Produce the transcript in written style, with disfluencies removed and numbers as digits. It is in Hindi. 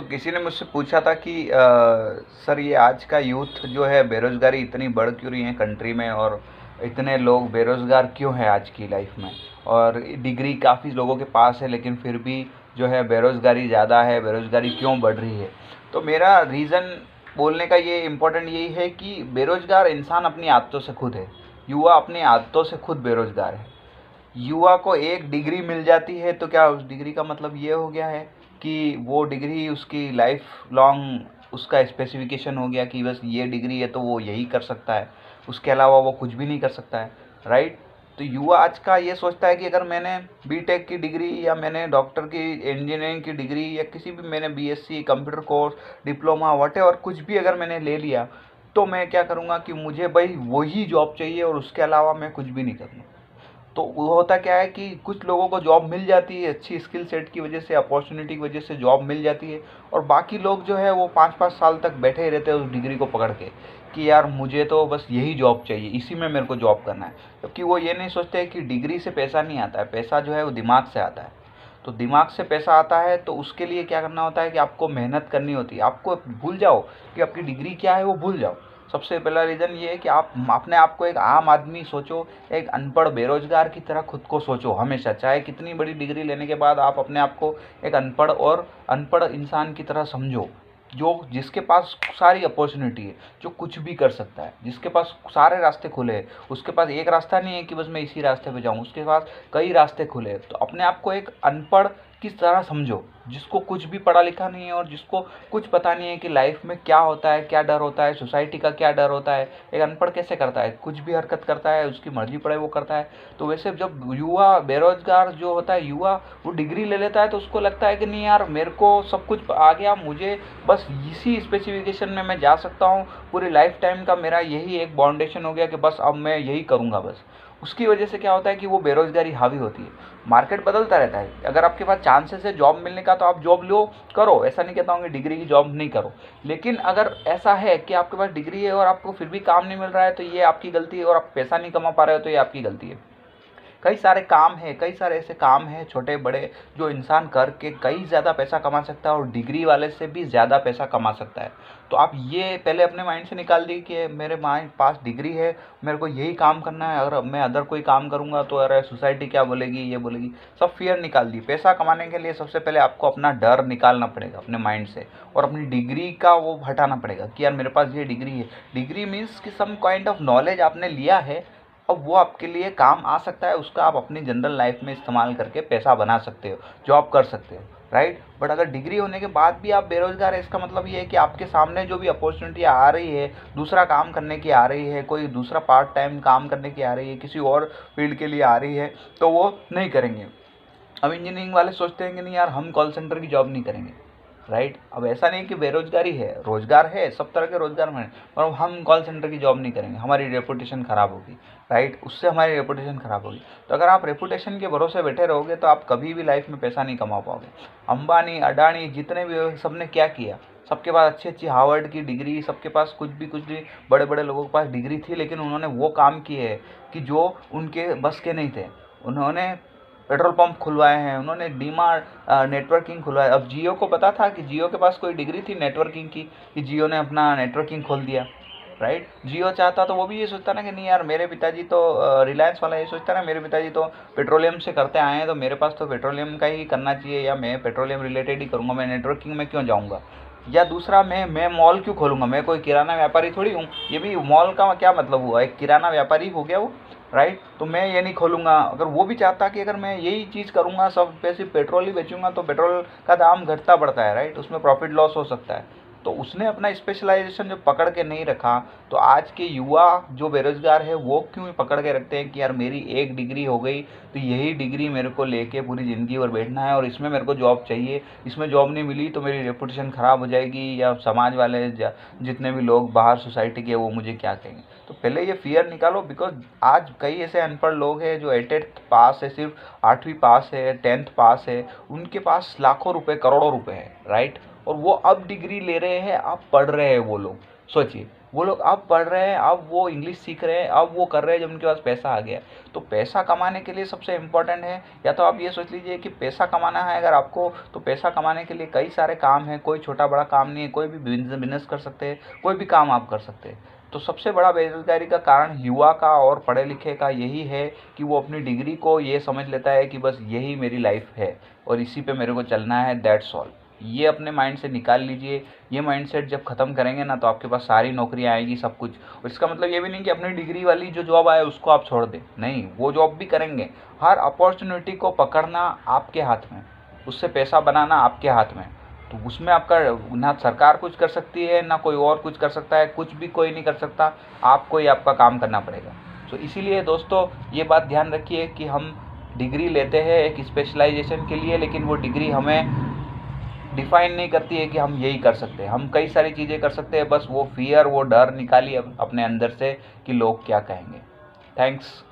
किसी ने मुझसे पूछा था कि सर ये आज का यूथ जो है बेरोज़गारी इतनी बढ़ क्यों रही है कंट्री में, और इतने लोग बेरोज़गार क्यों हैं आज की लाइफ में, और डिग्री काफ़ी लोगों के पास है लेकिन फिर भी जो है बेरोज़गारी ज़्यादा है, बेरोज़गारी क्यों बढ़ रही है। तो मेरा रीज़न बोलने का ये इम्पोर्टेंट यही है कि बेरोज़गार इंसान अपनी आदतों से खुद है। युवा अपनी आदतों से खुद बेरोज़गार है। युवा को एक डिग्री मिल जाती है तो क्या उस डिग्री का मतलब ये हो गया है कि वो डिग्री उसकी लाइफ लॉन्ग उसका स्पेसिफिकेशन हो गया कि बस ये डिग्री है तो वो यही कर सकता है, उसके अलावा वो कुछ भी नहीं कर सकता है, राइट। तो युवा आज का ये सोचता है कि अगर मैंने बीटेक की डिग्री या मैंने डॉक्टर की इंजीनियरिंग की डिग्री या किसी भी मैंने BSc computer course diploma whatever कुछ भी अगर मैंने ले लिया, तो मैं क्या करूँगा कि मुझे भाई वही जॉब चाहिए और उसके अलावा मैं कुछ भी नहीं करूँगा। तो वो होता क्या है कि कुछ लोगों को जॉब मिल जाती है, अच्छी स्किल सेट की वजह से, अपॉर्चुनिटी की वजह से जॉब मिल जाती है, और बाकी लोग जो है वो 5-5 साल तक बैठे ही रहते हैं उस डिग्री को पकड़ के कि यार मुझे तो बस यही जॉब चाहिए, इसी में मेरे को जॉब करना है। जबकि वो ये नहीं सोचते कि डिग्री से पैसा नहीं आता है, पैसा जो है वो दिमाग से आता है। तो दिमाग से पैसा आता है तो उसके लिए क्या करना होता है कि आपको मेहनत करनी होती है। आपको भूल जाओ कि आपकी डिग्री क्या है, वो भूल जाओ। सबसे पहला रीज़न ये है कि आप अपने आप को एक आम आदमी सोचो, एक अनपढ़ बेरोजगार की तरह खुद को सोचो हमेशा। चाहे कितनी बड़ी डिग्री लेने के बाद आप अपने आप को एक अनपढ़ इंसान की तरह समझो, जो जिसके पास सारी अपॉर्चुनिटी है, जो कुछ भी कर सकता है, जिसके पास सारे रास्ते खुले हैं। उसके पास एक रास्ता नहीं है कि बस मैं इसी रास्ते पे जाऊँ, उसके पास कई रास्ते खुले हैं। तो अपने आप को एक अनपढ़ की तरह समझो, जिसको कुछ भी पढ़ा लिखा नहीं है और जिसको कुछ पता नहीं है कि लाइफ में क्या होता है, क्या डर होता है, सोसाइटी का क्या डर होता है। एक अनपढ़ कैसे करता है, कुछ भी हरकत करता है, उसकी मर्जी पड़े वो करता है। तो वैसे जब युवा बेरोजगार जो होता है, युवा वो डिग्री ले लेता है तो उसको लगता है कि नहीं यार मेरे को सब कुछ आ गया, मुझे बस इसी स्पेसिफिकेशन में मैं जा सकता हूँ, पूरी लाइफ टाइम का मेरा यही एक बाउंडेशन हो गया कि बस अब मैं यही करूँगा बस। उसकी वजह से क्या होता है कि वो बेरोजगारी हावी होती है। मार्केट बदलता रहता है, अगर आपके पास चांसेस है जॉब मिलने का तो आप जॉब लो, करो। ऐसा नहीं कहता हूँ कि डिग्री की जॉब नहीं करो, लेकिन अगर ऐसा है कि आपके पास डिग्री है और आपको फिर भी काम नहीं मिल रहा है तो ये आपकी गलती है, और आप पैसा नहीं कमा पा रहे हो तो ये आपकी गलती है। कई सारे काम हैं, कई सारे ऐसे काम हैं छोटे बड़े जो इंसान करके कई ज़्यादा पैसा कमा सकता है और डिग्री वाले से भी ज़्यादा पैसा कमा सकता है। तो आप ये पहले अपने माइंड से निकाल दी कि मेरे माइंड पास डिग्री है, मेरे को यही काम करना है, अगर मैं अदर कोई काम करूँगा तो अरे सोसाइटी क्या बोलेगी, ये बोलेगी, सब फियर निकाल दी। पैसा कमाने के लिए सबसे पहले आपको अपना डर निकालना पड़ेगा अपने माइंड से, और अपनी डिग्री का वो हटाना पड़ेगा कि यार मेरे पास ये डिग्री है। डिग्री मीन्स कि सम काइंड ऑफ नॉलेज आपने लिया है, अब वो आपके लिए काम आ सकता है, उसका आप अपनी जनरल लाइफ में इस्तेमाल करके पैसा बना सकते हो, जॉब कर सकते हो, राइट। बट अगर डिग्री होने के बाद भी आप बेरोजगार है, इसका मतलब ये है कि आपके सामने जो भी अपॉर्चुनिटी आ रही है, दूसरा काम करने की आ रही है, कोई दूसरा पार्ट टाइम काम करने की आ रही है, किसी और फील्ड के लिए आ रही है, तो वो नहीं करेंगे। अब इंजीनियरिंग वाले सोचते हैं कि नहीं यार हम कॉल सेंटर की जॉब नहीं करेंगे, राइट। अब ऐसा नहीं कि बेरोजगारी है, रोजगार है, सब तरह के रोजगार में, पर हम कॉल सेंटर की जॉब नहीं करेंगे, हमारी रेपुटेशन ख़राब होगी, राइट, उससे हमारी रेपुटेशन ख़राब होगी। तो अगर आप रेपुटेशन के भरोसे बैठे रहोगे तो आप कभी भी लाइफ में पैसा नहीं कमा पाओगे। अंबानी, अडानी, जितने भी सबने क्या किया, सबके पास अच्छी अच्छी हार्वर्ड की डिग्री, सबके पास कुछ भी बड़े बड़े लोगों के पास डिग्री थी, लेकिन उन्होंने वो काम किए हैं कि जो उनके बस के नहीं थे। उन्होंने पेट्रोल पंप खुलवाए हैं, उन्होंने डीमार्ट नेटवर्किंग खुलवाया। अब जियो को पता था कि जियो के पास कोई डिग्री थी नेटवर्किंग की, कि जियो ने अपना नेटवर्किंग खोल दिया, राइट। जियो चाहता तो वो भी ये सोचता ना कि नहीं यार मेरे पिताजी तो रिलायंस वाला ये सोचता ना मेरे पिताजी तो पेट्रोलियम से करते आए हैं, तो मेरे पास तो पेट्रोलियम का ही करना चाहिए, या मैं पेट्रोलियम रिलेटेड ही करूँगा, मैं नेटवर्किंग में क्यों जाऊँगा। या दूसरा, मैं मॉल क्यों खोलूँगा, मैं कोई किराना व्यापारी थोड़ी हूँ। ये भी मॉल का क्या मतलब हुआ, एक किराना व्यापारी हो गया वो, राइट। तो मैं ये नहीं खोलूँगा। अगर वो भी चाहता कि अगर मैं यही चीज़ करूँगा, सब पे सिर्फ पेट्रोल ही बेचूंगा, तो पेट्रोल का दाम घटता बढ़ता है, राइट, उसमें प्रॉफिट लॉस हो सकता है। तो उसने अपना स्पेशलाइजेशन जो पकड़ के नहीं रखा, तो आज के युवा जो बेरोजगार है वो क्यों पकड़ के रखते हैं कि यार मेरी एक डिग्री हो गई तो यही डिग्री मेरे को लेके पूरी ज़िंदगी भर बैठना है, और इसमें मेरे को जॉब चाहिए, इसमें जॉब नहीं मिली तो मेरी रेपुटेशन ख़राब हो जाएगी, या समाज वाले जितने भी लोग बाहर सोसाइटी के वो मुझे क्या कहेंगे। तो पहले ये फियर निकालो, बिकॉज आज कई ऐसे अनपढ़ लोग हैं जो 8th पास है, सिर्फ 8वीं पास है, 10th पास है, उनके पास लाखों रुपए, करोड़ों रुपए है, राइट। और वो अब डिग्री ले रहे हैं, अब पढ़ रहे हैं वो लोग। सोचिए, वो लोग अब पढ़ रहे हैं, अब वो इंग्लिश सीख रहे हैं, अब वो कर रहे हैं जब उनके पास पैसा आ गया। तो पैसा कमाने के लिए सबसे इम्पोर्टेंट है, या तो आप ये सोच लीजिए कि पैसा कमाना है अगर आपको, तो पैसा कमाने के लिए कई सारे काम हैं, कोई छोटा बड़ा काम नहीं है, कोई भी बिजनेस कर सकते हैं, कोई भी काम आप कर सकते हैं। तो सबसे बड़ा बेरोजगारी का कारण युवा का और पढ़े लिखे का यही है कि वो अपनी डिग्री को ये समझ लेता है कि बस यही मेरी लाइफ है और इसी पे मेरे को चलना है, दैट्स ऑल। ये अपने माइंड से निकाल लीजिए। ये माइंडसेट जब ख़त्म करेंगे ना, तो आपके पास सारी नौकरियां आएगी, सब कुछ। और इसका मतलब ये भी नहीं कि अपनी डिग्री वाली जो जॉब आए उसको आप छोड़ दें, नहीं, वो जॉब भी करेंगे। हर अपॉर्चुनिटी को पकड़ना आपके हाथ में, उससे पैसा बनाना आपके हाथ में। तो उसमें आपका ना सरकार कुछ कर सकती है, ना कोई और कुछ कर सकता है, कुछ भी कोई नहीं कर सकता, आपको ही आपका काम करना पड़ेगा। तो इसीलिए दोस्तों ये बात ध्यान रखिए कि हम डिग्री लेते हैं एक स्पेशलाइजेशन के लिए, लेकिन वो डिग्री हमें डिफाइन नहीं करती है कि हम यही कर सकते हैं। हम कई सारी चीज़ें कर सकते हैं, बस वो फियर, वो डर निकालिए अपने अंदर से कि लोग क्या कहेंगे। थैंक्स।